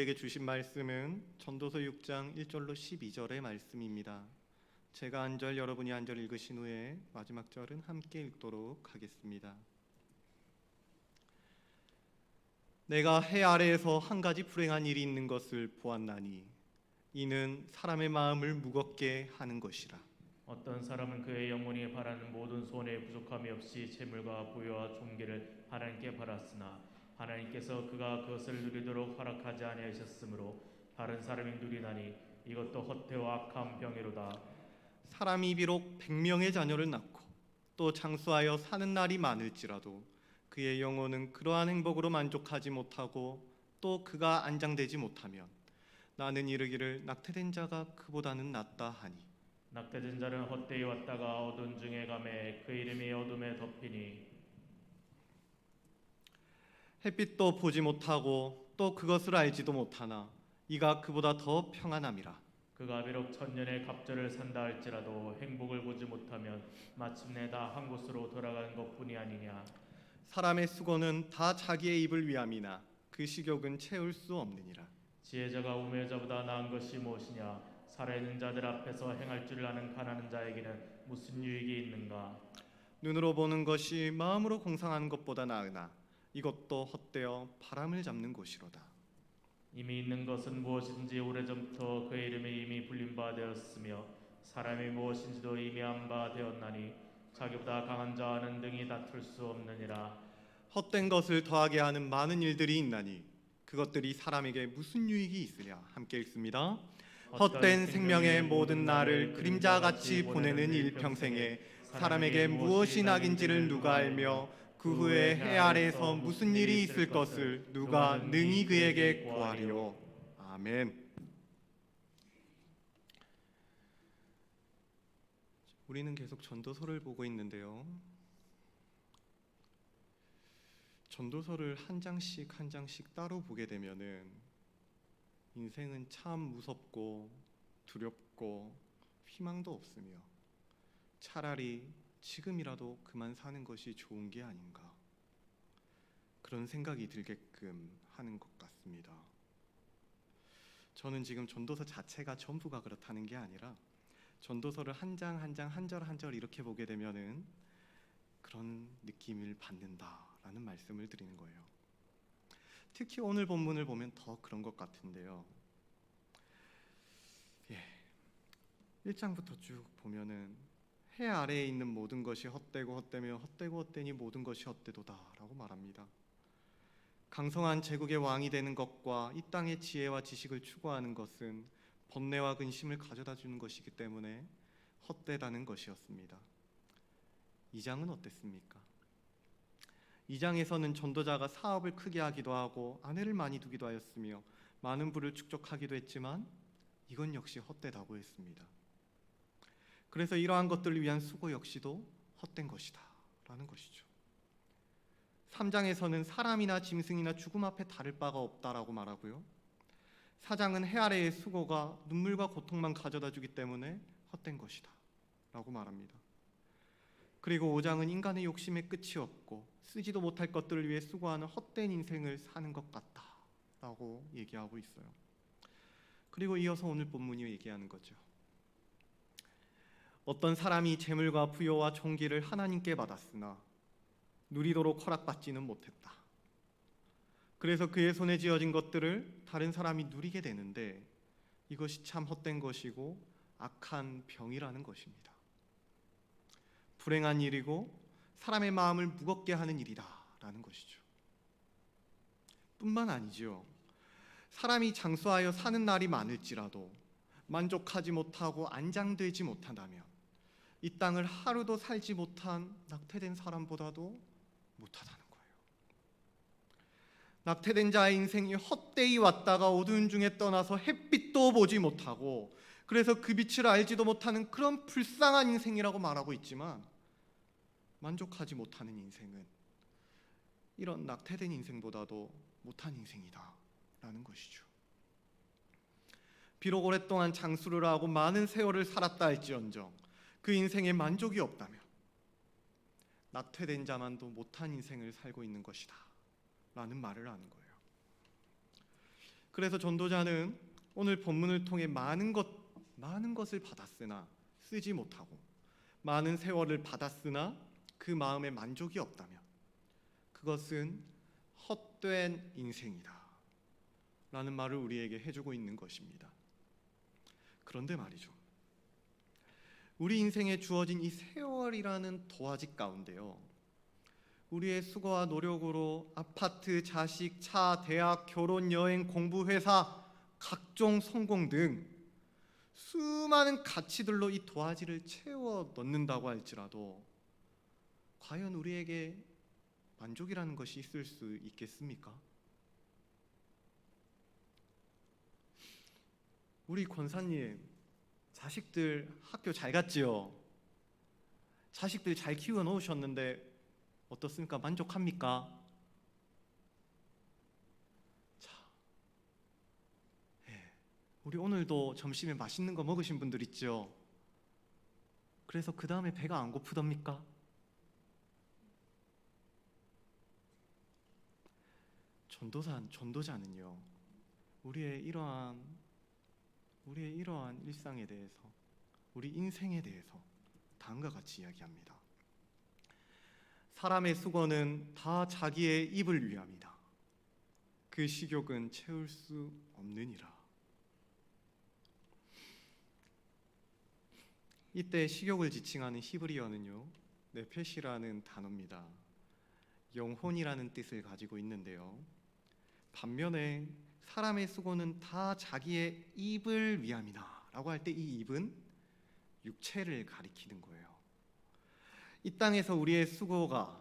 에게 주신 말씀은 전도서 6장 1절로 12절의 말씀입니다. 제가 한 절, 여러분이 한 절 읽으신 후에 마지막 절은 함께 읽도록 하겠습니다. 내가 해 아래에서 한 가지 불행한 일이 있는 것을 보았나니 이는 사람의 마음을 무겁게 하는 것이라. 어떤 사람은 그의 영혼이 바라는 모든 소원에 부족함이 없이 재물과 부여와 존귀를 하나님께 받았으나 하나님께서 그가 그것을 누리도록 허락하지 아니하셨으므로 다른 사람이 누리나니 이것도 헛되와 악한 병이로다. 사람이 비록 100명의 자녀를 낳고 또 장수하여 사는 날이 많을지라도 그의 영혼은 그러한 행복으로 만족하지 못하고 또 그가 안장되지 못하면 나는 이르기를 낙태된 자가 그보다는 낫다 하니. 낙태된 자는 헛되이 왔다가 어두운 중에 가매 그 이름이 어둠에 덮이니 햇빛도 보지 못하고 또 그것을 알지도 못하나 이가 그보다 더 평안함이라. 그가 비록 천년의 갑절을 산다 할지라도 행복을 보지 못하면 마침내 다 한 곳으로 돌아가는 것뿐이 아니냐. 사람의 수고는 다 자기의 입을 위함이나 그 식욕은 채울 수 없느니라. 지혜자가 우매자보다 나은 것이 무엇이냐. 살아있는 자들 앞에서 행할 줄 아는 가난한 자에게는 무슨 유익이 있는가. 눈으로 보는 것이 마음으로 공상하는 것보다 나으나 이것도 헛되어 바람을 잡는 곳이로다. 이미 있는 것은 무엇인지 오래전부터 그의 이름이 이미 불린 바 되었으며 사람이 무엇인지도 이미 안 바 되었나니 자기보다 강한 자와는 능히 다툴 수 없느니라. 헛된 것을 더하게 하는 많은 일들이 있나니 그것들이 사람에게 무슨 유익이 있으랴. 함께 읽습니다. 헛된 생명의 모든 날을 그림자같이 보내는 일평생에 사람에게 무엇이 낙인지를 누가 알며 그 후에 해 아래에서 무슨 일이 있을 것을 누가 능히 그에게 고하리요. 아멘. 우리는 계속 전도서를 보고 있는데요. 전도서를 한 장씩 한 장씩 따로 보게 되면은 인생은 참 무섭고 두렵고 희망도 없으며 차라리 지금이라도 그만 사는 것이 좋은 게 아닌가, 그런 생각이 들게끔 하는 것 같습니다. 저는 지금 전도서 자체가 전부가 그렇다는 게 아니라 전도서를 한 장 한 장 한 절 한 절 이렇게 보게 되면은 그런 느낌을 받는다라는 말씀을 드리는 거예요. 특히 오늘 본문을 보면 더 그런 것 같은데요. 1장부터 쭉 보면은 해 아래에 있는 모든 것이 헛되고 헛되며 헛되고 헛되니 모든 것이 헛되도다라고 말합니다. 강성한 제국의 왕이 되는 것과 이 땅의 지혜와 지식을 추구하는 것은 번뇌와 근심을 가져다 주는 것이기 때문에 헛되다는 것이었습니다. 2장은 어땠습니까? 2장에서는 전도자가 사업을 크게 하기도 하고 아내를 많이 두기도 하였으며 많은 부를 축적하기도 했지만 이건 역시 헛되다고 했습니다. 그래서 이러한 것들을 위한 수고 역시도 헛된 것이다 라는 것이죠. 3장에서는 사람이나 짐승이나 죽음 앞에 다를 바가 없다라고 말하고요. 4장은 해 아래의 수고가 눈물과 고통만 가져다 주기 때문에 헛된 것이다 라고 말합니다. 그리고 5장은 인간의 욕심의 끝이 없고 쓰지도 못할 것들을 위해 수고하는 헛된 인생을 사는 것 같다 라고 얘기하고 있어요. 그리고 이어서 오늘 본문이 얘기하는 거죠. 어떤 사람이 재물과 부여와 존귀를 하나님께 받았으나 누리도록 허락받지는 못했다. 그래서 그의 손에 쥐어진 것들을 다른 사람이 누리게 되는데 이것이 참 헛된 것이고 악한 병이라는 것입니다. 불행한 일이고 사람의 마음을 무겁게 하는 일이다라는 것이죠. 뿐만 아니죠. 사람이 장수하여 사는 날이 많을지라도 만족하지 못하고 안장되지 못한다면 이 땅을 하루도 살지 못한 낙태된 사람보다도 못하다는 거예요. 낙태된 자의 인생이 헛되이 왔다가 어두운 중에 떠나서 햇빛도 보지 못하고 그래서 그 빛을 알지도 못하는 그런 불쌍한 인생이라고 말하고 있지만 만족하지 못하는 인생은 이런 낙태된 인생보다도 못한 인생이다 라는 것이죠. 비록 오랫동안 장수를 하고 많은 세월을 살았다 할지언정 그 인생에 만족이 없다면 낙태된 자만도 못한 인생을 살고 있는 것이다 라는 말을 하는 거예요. 그래서 전도자는 오늘 본문을 통해 많은 것을 받았으나 쓰지 못하고 많은 세월을 받았으나 그 마음에 만족이 없다면 그것은 헛된 인생이다 라는 말을 우리에게 해주고 있는 것입니다. 그런데 말이죠, 우리 인생에 주어진 이 세월이라는 도화지 가운데요, 우리의 수고와 노력으로 아파트, 자식, 차, 대학, 결혼, 여행, 공부, 회사, 각종 성공 등 수많은 가치들로 이 도화지를 채워 넣는다고 할지라도 과연 우리에게 만족이라는 것이 있을 수 있겠습니까? 우리 권사님, 자식들 학교 잘 갔지요? 자식들 잘 키워 놓으셨는데 어떻습니까? 만족합니까? 자, 우리 오늘도 점심에 맛있는 거 먹으신 분들 있죠? 그래서 그 다음에 배가 안 고프답니까? 전도자는요, 우리의 이러한 일상에 대해서, 우리 인생에 대해서 다음과 같이 이야기합니다. 사람의 수고는 다 자기의 입을 위함이다. 그 식욕은 채울 수 없느니라. 이때 식욕을 지칭하는 히브리어는요, 네페시라는 단어입니다. 영혼이라는 뜻을 가지고 있는데요, 반면에 사람의 수고는 다 자기의 입을 위함이다 라고 할 때 이 입은 육체를 가리키는 거예요. 이 땅에서 우리의 수고가,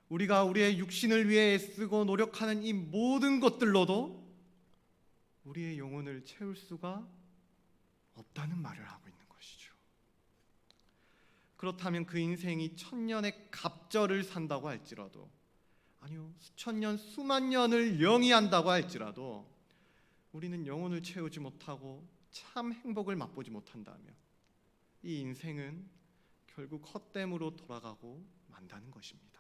우리가 우리의 육신을 위해 쓰고 노력하는 이 모든 것들로도 우리의 영혼을 채울 수가 없다는 말을 하고 있는 것이죠. 그렇다면 그 인생이 1000년의 갑절을 산다고 할지라도, 아니요, 수천 년, 수만 년을 영위한다고 할지라도 우리는 영혼을 채우지 못하고 참 행복을 맛보지 못한다면 이 인생은 결국 헛됨으로 돌아가고 만다는 것입니다.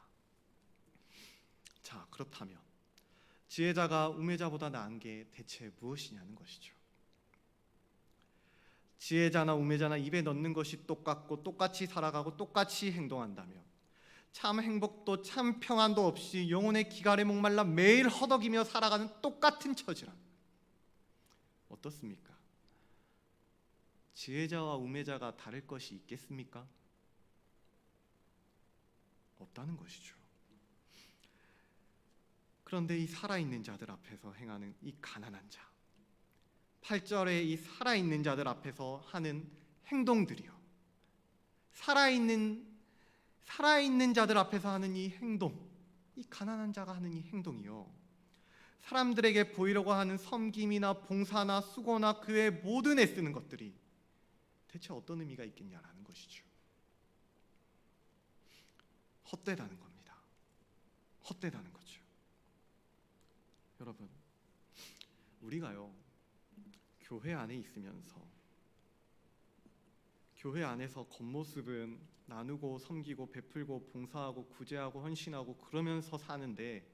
자, 그렇다면 지혜자가 우매자보다 나은 게 대체 무엇이냐는 것이죠. 지혜자나 우매자나 입에 넣는 것이 똑같고 똑같이 살아가고 똑같이 행동한다면 참 행복도 참 평안도 없이 영혼의 기갈에 목말라 매일 허덕이며 살아가는 똑같은 처지라면 어떻습니까? 지혜자와 우매자가 다를 것이 있겠습니까? 없다는 것이죠. 그런데 이 살아있는 자들 앞에서 행하는 이 가난한 자, 8절에 이 살아있는 자들 앞에서 하는 행동들이요, 살아있는 자들 앞에서 하는 이 행동, 이 가난한 자가 하는 이 행동이요, 사람들에게 보이려고 하는 섬김이나 봉사나 수고나 그 외 모든 애쓰는 것들이 대체 어떤 의미가 있겠냐라는 것이죠. 헛되다는 겁니다. 헛되다는 거죠. 여러분, 우리가요, 교회 안에 있으면서 교회 안에서 겉모습은 나누고 섬기고 베풀고 봉사하고 구제하고 헌신하고 그러면서 사는데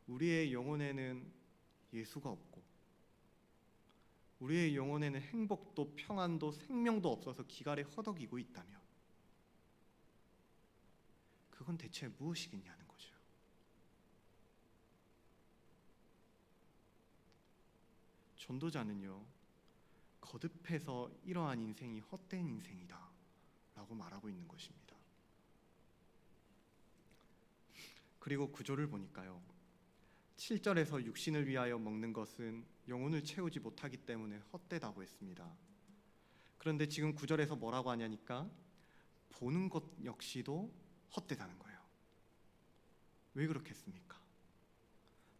우리의 영혼에는 예수가 없고 우리의 영혼에는 행복도 평안도 생명도 없어서 기갈에 허덕이고 있다면 그건 대체 무엇이겠냐는 거죠. 전도자는요, 거듭해서 이러한 인생이 헛된 인생이다 라고 말하고 있는 것입니다. 그리고 구절을 보니까요, 7절에서 육신을 위하여 먹는 것은 영혼을 채우지 못하기 때문에 헛되다고 했습니다. 그런데 지금 9절에서 뭐라고 하냐니까 보는 것 역시도 헛되다는 거예요. 왜 그렇겠습니까?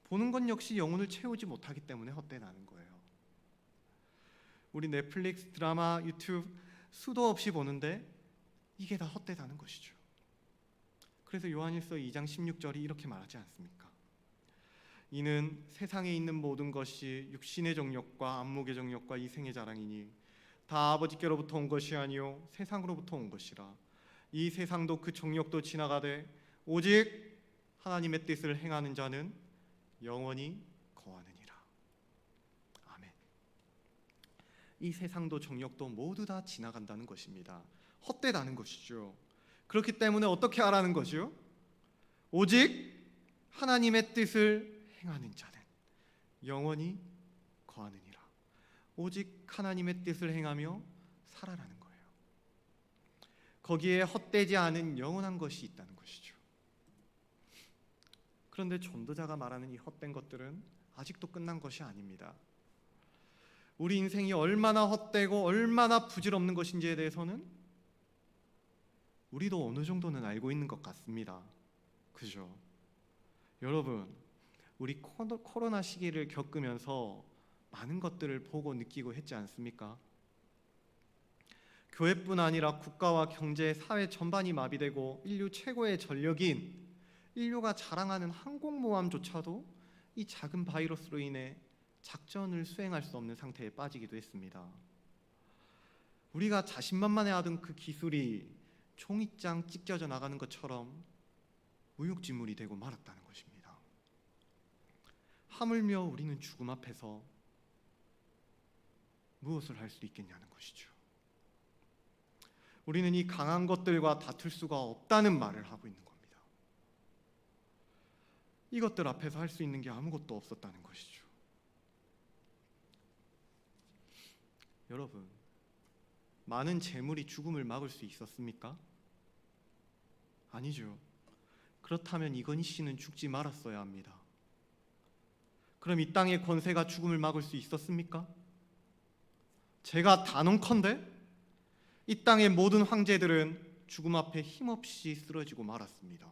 보는 것 역시 영혼을 채우지 못하기 때문에 헛되다는 거예요. 우리 넷플릭스, 드라마, 유튜브 수도 없이 보는데 이게 다 헛되다는 것이죠. 그래서 요한일서 2장 16절이 이렇게 말하지 않습니까? 이는 세상에 있는 모든 것이 육신의 정욕과 안목의 정욕과 이생의 자랑이니 다 아버지께로부터 온 것이 아니요 세상으로부터 온 것이라. 이 세상도 그 정욕도 지나가되 오직 하나님의 뜻을 행하는 자는 영원히 거하느니라. 이 세상도 정욕도 모두 다 지나간다는 것입니다. 헛되다는 것이죠. 그렇기 때문에 어떻게 하라는 거죠? 오직 하나님의 뜻을 행하는 자는 영원히 거하느니라. 오직 하나님의 뜻을 행하며 살아라는 거예요. 거기에 헛되지 않은 영원한 것이 있다는 것이죠. 그런데 전도자가 말하는 이 헛된 것들은 아직도 끝난 것이 아닙니다. 우리 인생이 얼마나 헛되고 얼마나 부질없는 것인지에 대해서는 우리도 어느 정도는 알고 있는 것 같습니다. 그죠? 여러분, 우리 코로나 시기를 겪으면서 많은 것들을 보고 느끼고 했지 않습니까? 교회뿐 아니라 국가와 경제, 사회 전반이 마비되고 인류 최고의 전력인 인류가 자랑하는 항공모함조차도 이 작은 바이러스로 인해 작전을 수행할 수 없는 상태에 빠지기도 했습니다. 우리가 자신만만해하던 그 기술이 종이장 찢겨져 나가는 것처럼 무용지물이 되고 말았다는 것입니다. 하물며 우리는 죽음 앞에서 무엇을 할 수 있겠냐는 것이죠. 우리는 이 강한 것들과 다툴 수가 없다는 말을 하고 있는 겁니다. 이것들 앞에서 할 수 있는 게 아무것도 없었다는 것이죠. 여러분, 많은 재물이 죽음을 막을 수 있었습니까? 아니죠. 그렇다면 이건희 씨는 죽지 말았어야 합니다. 그럼 이 땅의 권세가 죽음을 막을 수 있었습니까? 제가 단언컨대 이 땅의 모든 황제들은 죽음 앞에 힘없이 쓰러지고 말았습니다.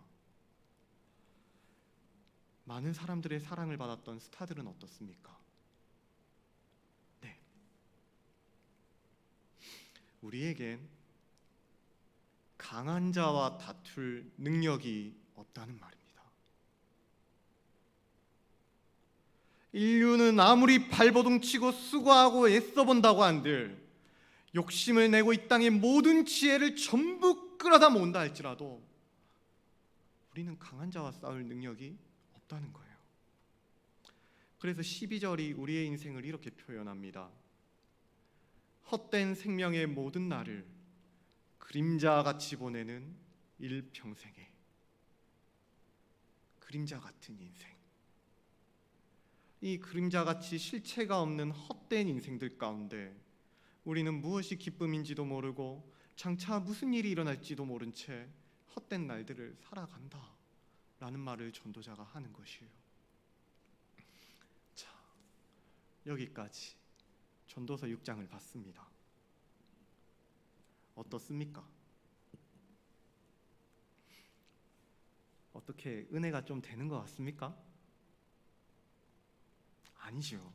많은 사람들의 사랑을 받았던 스타들은 어떻습니까? 네, 우리에겐 강한 자와 다툴 능력이 없다는 말입니다. 인류는 아무리 발버둥치고 수고하고 애써본다고 한들 욕심을 내고 이 땅의 모든 지혜를 전부 끌어다 모은다 할지라도 우리는 강한 자와 싸울 능력이 없다는 거예요. 그래서 12절이 우리의 인생을 이렇게 표현합니다. 헛된 생명의 모든 날을 그림자같이 보내는 일평생에. 그림자 같은 인생. 이 그림자같이 실체가 없는 헛된 인생들 가운데 우리는 무엇이 기쁨인지도 모르고 장차 무슨 일이 일어날지도 모른 채 헛된 날들을 살아간다 라는 말을 전도자가 하는 것이에요. 자, 여기까지 전도서 6장을 봤습니다. 어떻습니까? 어떻게 은혜가 좀 되는 것 같습니까? 아니죠.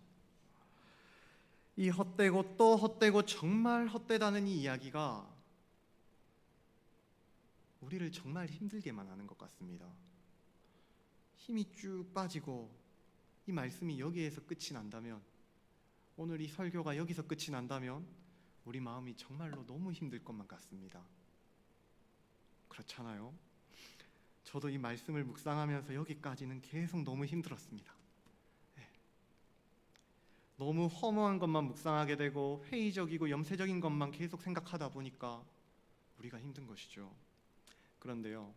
이 헛되고 또 헛되고 정말 헛되다는 이 이야기가 우리를 정말 힘들게만 하는 것 같습니다. 힘이 쭉 빠지고 이 말씀이 여기에서 끝이 난다면, 오늘 이 설교가 여기서 끝이 난다면 우리 마음이 정말로 너무 힘들 것만 같습니다. 그렇잖아요? 저도 이 말씀을 묵상하면서 여기까지는 계속 너무 힘들었습니다. 너무 허무한 것만 묵상하게 되고 회의적이고 염세적인 것만 계속 생각하다 보니까 우리가 힘든 것이죠. 그런데요,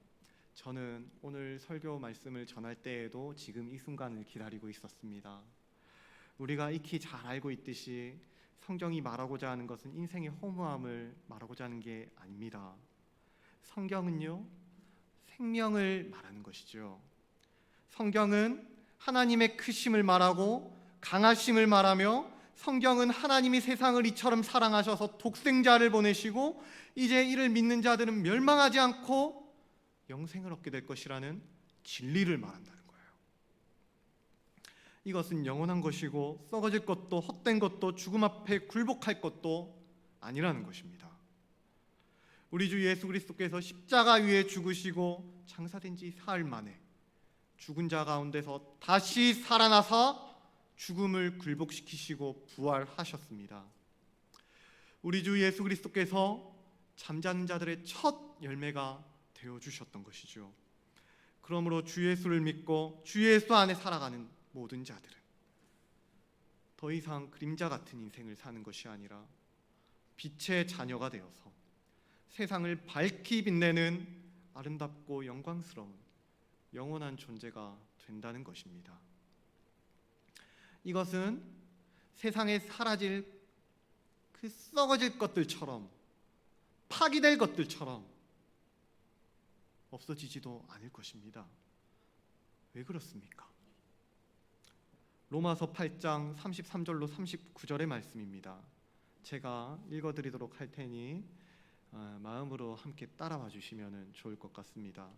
저는 오늘 설교 말씀을 전할 때에도 지금 이 순간을 기다리고 있었습니다. 우리가 익히 잘 알고 있듯이 성경이 말하고자 하는 것은 인생의 허무함을 말하고자 하는 게 아닙니다. 성경은요, 생명을 말하는 것이죠. 성경은 하나님의 크심을 말하고 강하심을 말하며, 성경은 하나님이 세상을 이처럼 사랑하셔서 독생자를 보내시고 이제 이를 믿는 자들은 멸망하지 않고 영생을 얻게 될 것이라는 진리를 말한다는 거예요. 이것은 영원한 것이고 썩어질 것도 헛된 것도 죽음 앞에 굴복할 것도 아니라는 것입니다. 우리 주 예수 그리스도께서 십자가 위에 죽으시고 장사된 지 사흘 만에 죽은 자 가운데서 다시 살아나서 죽음을 굴복시키시고 부활하셨습니다. 우리 주 예수 그리스도께서 잠자는 자들의 첫 열매가 되어주셨던 것이죠. 그러므로 주 예수를 믿고 주 예수 안에 살아가는 모든 자들은 더 이상 그림자 같은 인생을 사는 것이 아니라 빛의 자녀가 되어서 세상을 밝히 빛내는 아름답고 영광스러운 영원한 존재가 된다는 것입니다. 이것은 세상에 사라질 그 썩어질 것들처럼 파기될 것들처럼 없어지지도 않을 것입니다. 왜 그렇습니까? 로마서 8장 33절로 39절의 말씀입니다. 제가 읽어드리도록 할 테니 마음으로 함께 따라와 주시면 좋을 것 같습니다.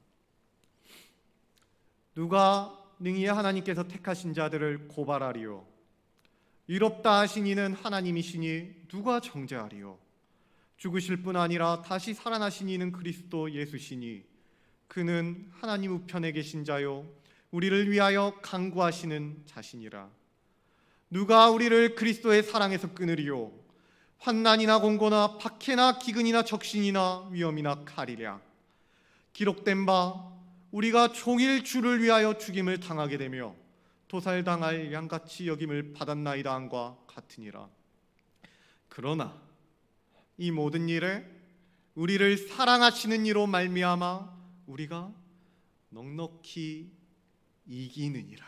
누가 능히 하나님께서 택하신 자들을 고발하리요? 의롭다 하신 이는 하나님이시니 누가 정죄하리요? 죽으실 뿐 아니라 다시 살아나신 이는 그리스도 예수시니 그는 하나님 우편에 계신 자요 우리를 위하여 간구하시는 자신이라. 누가 우리를 그리스도의 사랑에서 끊으리요? 환난이나 공고나 박해나 기근이나 적신이나 위험이나 칼이랴. 기록된 바 우리가 종일 주를 위하여 죽임을 당하게 되며 도살당할 양같이 여김을 받았나이다 함과 같으니라. 그러나 이 모든 일에 우리를 사랑하시는 이로 말미암아 우리가 넉넉히 이기느니라.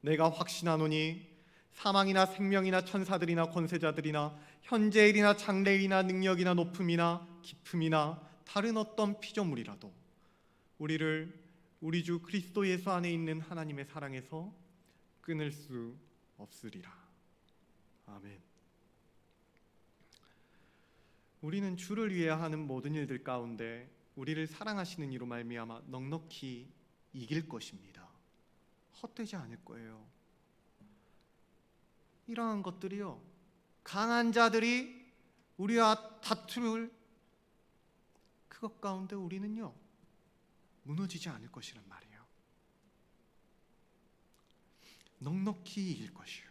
내가 확신하노니 사망이나 생명이나 천사들이나 권세자들이나 현재일이나 장래일이나 능력이나 높음이나 깊음이나 다른 어떤 피조물이라도 우리를 우리 주 그리스도 예수 안에 있는 하나님의 사랑에서 끊을 수 없으리라. 아멘. 우리는 주를 위해 하는 모든 일들 가운데 우리를 사랑하시는 이로 말미암아 넉넉히 이길 것입니다. 헛되지 않을 거예요. 이러한 것들이요, 강한 자들이 우리와 다툴 그것 가운데 우리는요 무너지지 않을 것이란 말이에요. 넉넉히 이길 것이요.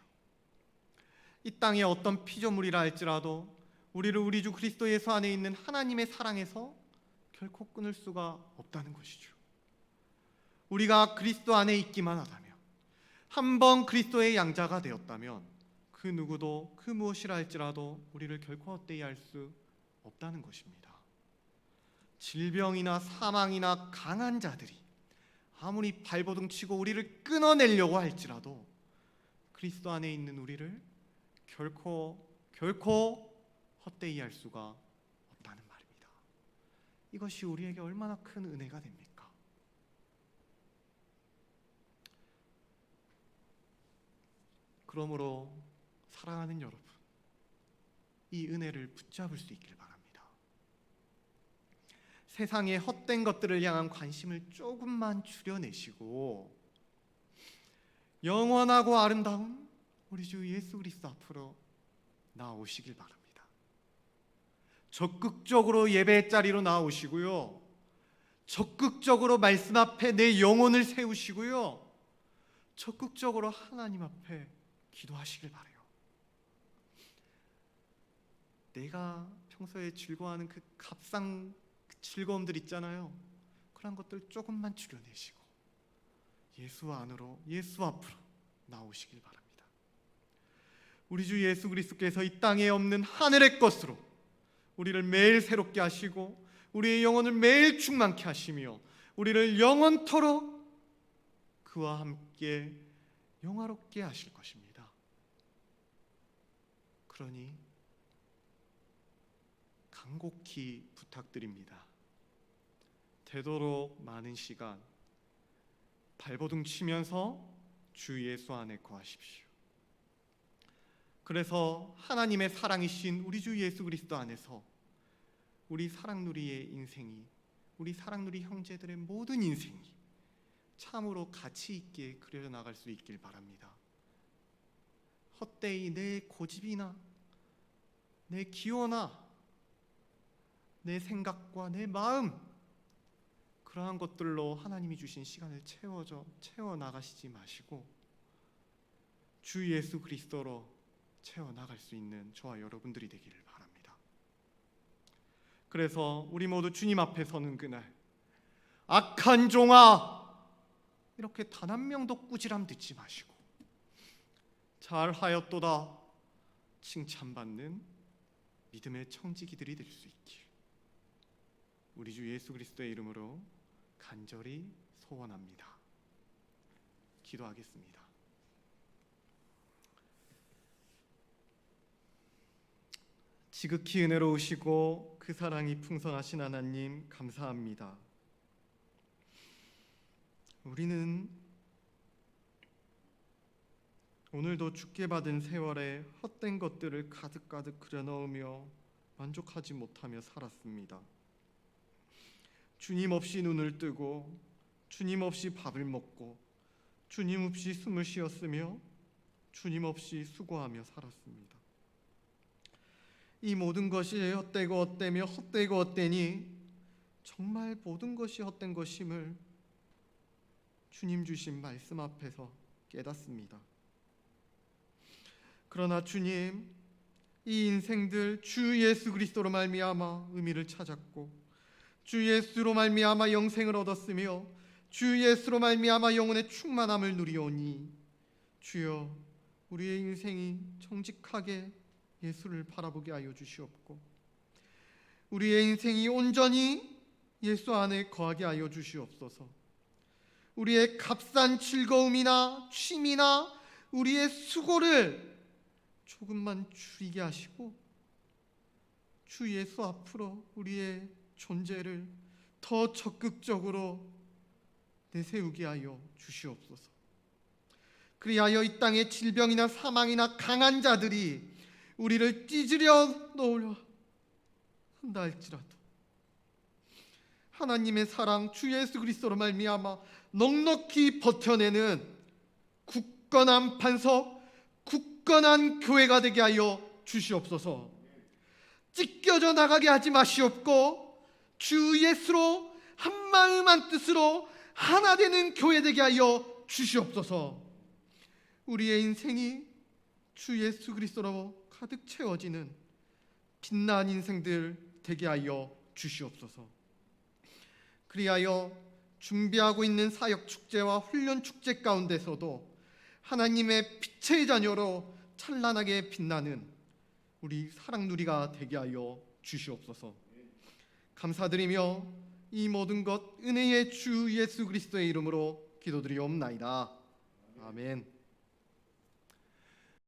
이 땅에 어떤 피조물이라 할지라도 우리를 우리 주 그리스도 예수 안에 있는 하나님의 사랑에서 결코 끊을 수가 없다는 것이죠. 우리가 그리스도 안에 있기만 하다면, 한번 그리스도의 양자가 되었다면 그 누구도 그 무엇이라 할지라도 우리를 결코 헛되이 할 수 없다는 것입니다. 질병이나 사망이나 강한 자들이 아무리 발버둥 치고 우리를 끊어내려고 할지라도 그리스도 안에 있는 우리를 결코 헛되이 할 수가 없다는 말입니다. 이것이 우리에게 얼마나 큰 은혜가 됩니까? 그러므로 사랑하는 여러분, 이 은혜를 붙잡을 수 있길 바랍니다. 세상의 헛된 것들을 향한 관심을 조금만 줄여내시고 영원하고 아름다운 우리 주 예수 그리스도 앞으로 나오시길 바랍니다. 적극적으로 예배의 자리로 나오시고요, 적극적으로 말씀 앞에 내 영혼을 세우시고요, 적극적으로 하나님 앞에 기도하시길 바라요. 내가 평소에 즐거워하는 그 값상 즐거움들 있잖아요. 그런 것들 조금만 줄여내시고 예수 안으로, 예수 앞으로 나오시길 바랍니다. 우리 주 예수 그리스도께서 이 땅에 없는 하늘의 것으로 우리를 매일 새롭게 하시고 우리의 영혼을 매일 충만케 하시며 우리를 영원토록 그와 함께 영화롭게 하실 것입니다. 그러니 간곡히 부탁드립니다. 되도록 많은 시간 발버둥 치면서 주 예수 안에 거하십시오. 그래서 하나님의 사랑이신 우리 주 예수 그리스도 안에서 우리 사랑누리의 인생이, 우리 사랑누리 형제들의 모든 인생이 참으로 가치 있게 그려져 나갈 수 있길 바랍니다. 헛되이 내 고집이나 내 기호나 내 생각과 내 마음, 그러한 것들로 하나님이 주신 시간을 채워 나가시지 마시고 주 예수 그리스도로 채워 나갈 수 있는 저와 여러분들이 되기를 바랍니다. 그래서 우리 모두 주님 앞에 서는 그날, 악한 종아, 이렇게 단 한 명도 꾸지람 듣지 마시고 잘하였도다 칭찬받는 믿음의 청지기들이 될 수 있길 우리 주 예수 그리스도의 이름으로 간절히 소원합니다. 기도하겠습니다. 지극히 은혜로우시고 그 사랑이 풍성하신 하나님 감사합니다. 우리는 오늘도 주께 받은 세월에 헛된 것들을 가득가득 그려넣으며 만족하지 못하며 살았습니다. 주님 없이 눈을 뜨고 주님 없이 밥을 먹고 주님 없이 숨을 쉬었으며 주님 없이 수고하며 살았습니다. 이 모든 것이 헛되고 헛되며 헛되고 헛되니 정말 모든 것이 헛된 것임을 주님 주신 말씀 앞에서 깨닫습니다. 그러나 주님, 이 인생들 주 예수 그리스도로 말미암아 의미를 찾았고 주 예수로 말미암아 영생을 얻었으며 주 예수로 말미암아 영혼의 충만함을 누리오니 주여 우리의 인생이 정직하게 예수를 바라보게 하여 주시옵고 우리의 인생이 온전히 예수 안에 거하게 하여 주시옵소서. 우리의 값싼 즐거움이나 취미나 우리의 수고를 조금만 줄이게 하시고 주 예수 앞으로 우리의 존재를 더 적극적으로 내세우게 하여 주시옵소서. 그리하여 이 땅의 질병이나 사망이나 강한 자들이 우리를 찢으려 놓으려 한다 할지라도 하나님의 사랑 주 예수 그리스도로 말미암아 넉넉히 버텨내는 굳건한 반석, 굳건한 교회가 되게 하여 주시옵소서. 찢겨져 나가게 하지 마시옵고 주 예수로 한마음 한뜻으로 하나 되는 교회 되게 하여 주시옵소서. 우리의 인생이 주 예수 그리스도로 가득 채워지는 빛난 인생들 되게 하여 주시옵소서. 그리하여 준비하고 있는 사역 축제와 훈련 축제 가운데서도 하나님의 빛의 자녀로 찬란하게 빛나는 우리 사랑 누리가 되게 하여 주시옵소서. 감사드리며 이 모든 것 은혜의 주 예수 그리스도의 이름으로 기도드리옵나이다. 아멘.